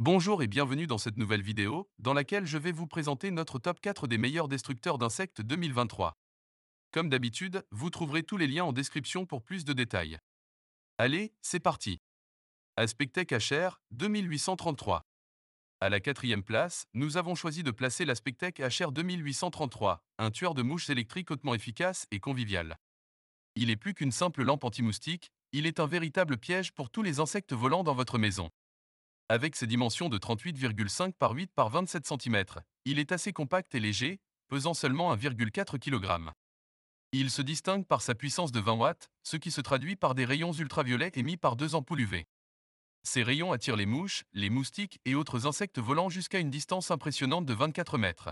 Bonjour et bienvenue dans cette nouvelle vidéo, dans laquelle je vais vous présenter notre top 4 des meilleurs destructeurs d'insectes 2023. Comme d'habitude, vous trouverez tous les liens en description pour plus de détails. Allez, c'est parti. Aspectec HR 2833. À la quatrième place, nous avons choisi de placer l'Aspectec HR 2833, un tueur de mouches électriques hautement efficace et convivial. Il est plus qu'une simple lampe anti-moustique, il est un véritable piège pour tous les insectes volants dans votre maison. Avec ses dimensions de 38,5 par 8 par 27 cm, il est assez compact et léger, pesant seulement 1,4 kg. Il se distingue par sa puissance de 20 watts, ce qui se traduit par des rayons ultraviolets émis par deux ampoules UV. Ces rayons attirent les mouches, les moustiques et autres insectes volants jusqu'à une distance impressionnante de 24 mètres.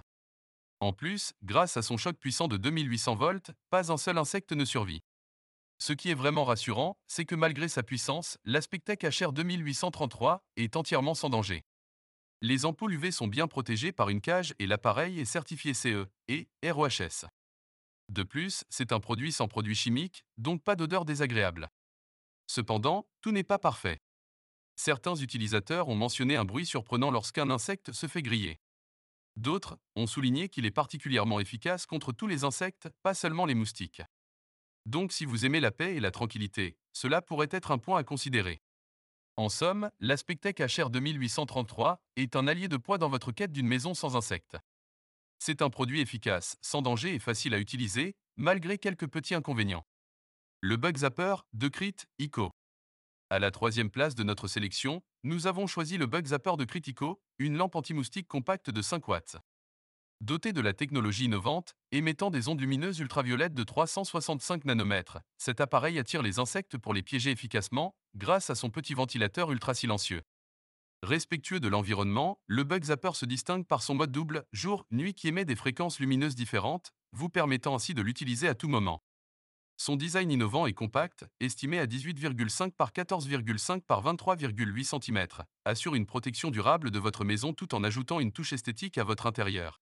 En plus, grâce à son choc puissant de 2800 volts, pas un seul insecte ne survit. Ce qui est vraiment rassurant, c'est que malgré sa puissance, l'Aspectec HR 2833 est entièrement sans danger. Les ampoules UV sont bien protégées par une cage et l'appareil est certifié CE et ROHS. De plus, c'est un produit sans produits chimiques, donc pas d'odeur désagréable. Cependant, tout n'est pas parfait. Certains utilisateurs ont mentionné un bruit surprenant lorsqu'un insecte se fait griller. D'autres ont souligné qu'il est particulièrement efficace contre tous les insectes, pas seulement les moustiques. Donc si vous aimez la paix et la tranquillité, cela pourrait être un point à considérer. En somme, l'Aspectec HR 2833 est un allié de poids dans votre quête d'une maison sans insectes. C'est un produit efficace, sans danger et facile à utiliser, malgré quelques petits inconvénients. Le Bug Zapper de Crit ICO. À la troisième place de notre sélection, nous avons choisi le Bug Zapper de Critico, une lampe anti-moustique compacte de 5 watts. Dotée de la technologie innovante, émettant des ondes lumineuses ultraviolettes de 365 nanomètres, cet appareil attire les insectes pour les piéger efficacement, grâce à son petit ventilateur ultra silencieux. Respectueux de l'environnement, le Bug Zapper se distingue par son mode double jour-nuit qui émet des fréquences lumineuses différentes, vous permettant ainsi de l'utiliser à tout moment. Son design innovant et compact, estimé à 18,5 par 14,5 par 23,8 cm, assure une protection durable de votre maison tout en ajoutant une touche esthétique à votre intérieur.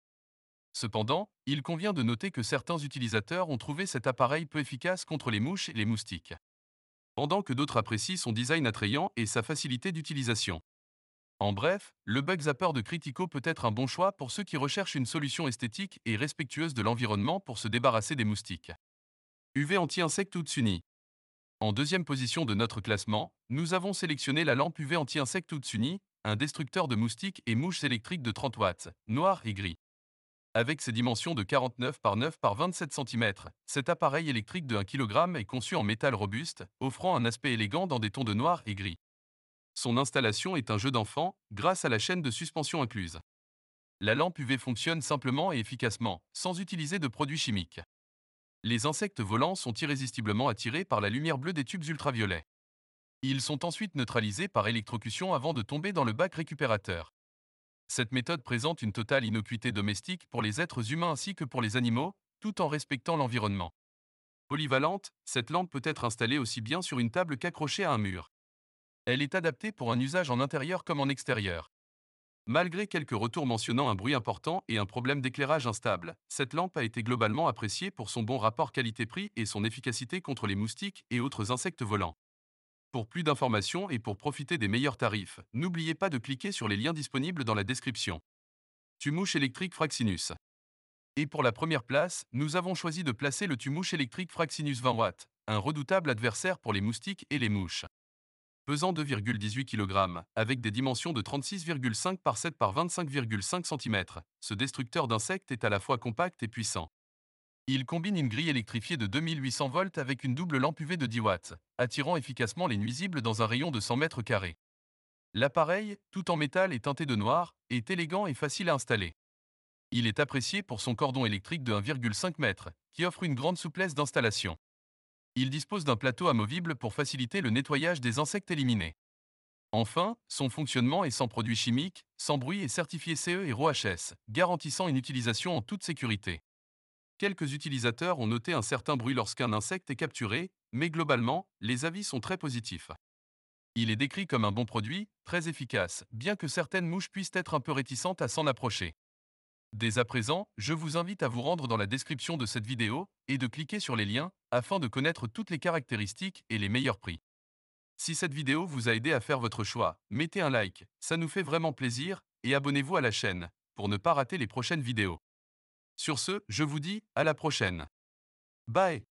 Cependant, il convient de noter que certains utilisateurs ont trouvé cet appareil peu efficace contre les mouches et les moustiques, pendant que d'autres apprécient son design attrayant et sa facilité d'utilisation. En bref, le Bug Zapper de Critico peut être un bon choix pour ceux qui recherchent une solution esthétique et respectueuse de l'environnement pour se débarrasser des moustiques. UV anti-insectes Utsuni. En deuxième position de notre classement, nous avons sélectionné la lampe UV anti-insectes Utsuni, un destructeur de moustiques et mouches électriques de 30 watts, noir et gris. Avec ses dimensions de 49 par 9 par 27 cm, cet appareil électrique de 1 kg est conçu en métal robuste, offrant un aspect élégant dans des tons de noir et gris. Son installation est un jeu d'enfant, grâce à la chaîne de suspension incluse. La lampe UV fonctionne simplement et efficacement, sans utiliser de produits chimiques. Les insectes volants sont irrésistiblement attirés par la lumière bleue des tubes ultraviolets. Ils sont ensuite neutralisés par électrocution avant de tomber dans le bac récupérateur. Cette méthode présente une totale innocuité domestique pour les êtres humains ainsi que pour les animaux, tout en respectant l'environnement. Polyvalente, cette lampe peut être installée aussi bien sur une table qu'accrochée à un mur. Elle est adaptée pour un usage en intérieur comme en extérieur. Malgré quelques retours mentionnant un bruit important et un problème d'éclairage instable, cette lampe a été globalement appréciée pour son bon rapport qualité-prix et son efficacité contre les moustiques et autres insectes volants. Pour plus d'informations et pour profiter des meilleurs tarifs, n'oubliez pas de cliquer sur les liens disponibles dans la description. Tumouche électrique Fraxinus. Et pour la première place, nous avons choisi de placer le tumouche électrique Fraxinus 20 watts, un redoutable adversaire pour les moustiques et les mouches. Pesant 2,18 kg, avec des dimensions de 36,5 par 7 par 25,5 cm, ce destructeur d'insectes est à la fois compact et puissant. Il combine une grille électrifiée de 2800 volts avec une double lampe UV de 10 watts, attirant efficacement les nuisibles dans un rayon de 100 mètres carrés. L'appareil, tout en métal et teinté de noir, est élégant et facile à installer. Il est apprécié pour son cordon électrique de 1,5 m, qui offre une grande souplesse d'installation. Il dispose d'un plateau amovible pour faciliter le nettoyage des insectes éliminés. Enfin, son fonctionnement est sans produits chimiques, sans bruit et certifié CE et RoHS, garantissant une utilisation en toute sécurité. Quelques utilisateurs ont noté un certain bruit lorsqu'un insecte est capturé, mais globalement, les avis sont très positifs. Il est décrit comme un bon produit, très efficace, bien que certaines mouches puissent être un peu réticentes à s'en approcher. Dès à présent, je vous invite à vous rendre dans la description de cette vidéo et de cliquer sur les liens afin de connaître toutes les caractéristiques et les meilleurs prix. Si cette vidéo vous a aidé à faire votre choix, mettez un like, ça nous fait vraiment plaisir, et abonnez-vous à la chaîne, pour ne pas rater les prochaines vidéos. Sur ce, je vous dis à la prochaine. Bye!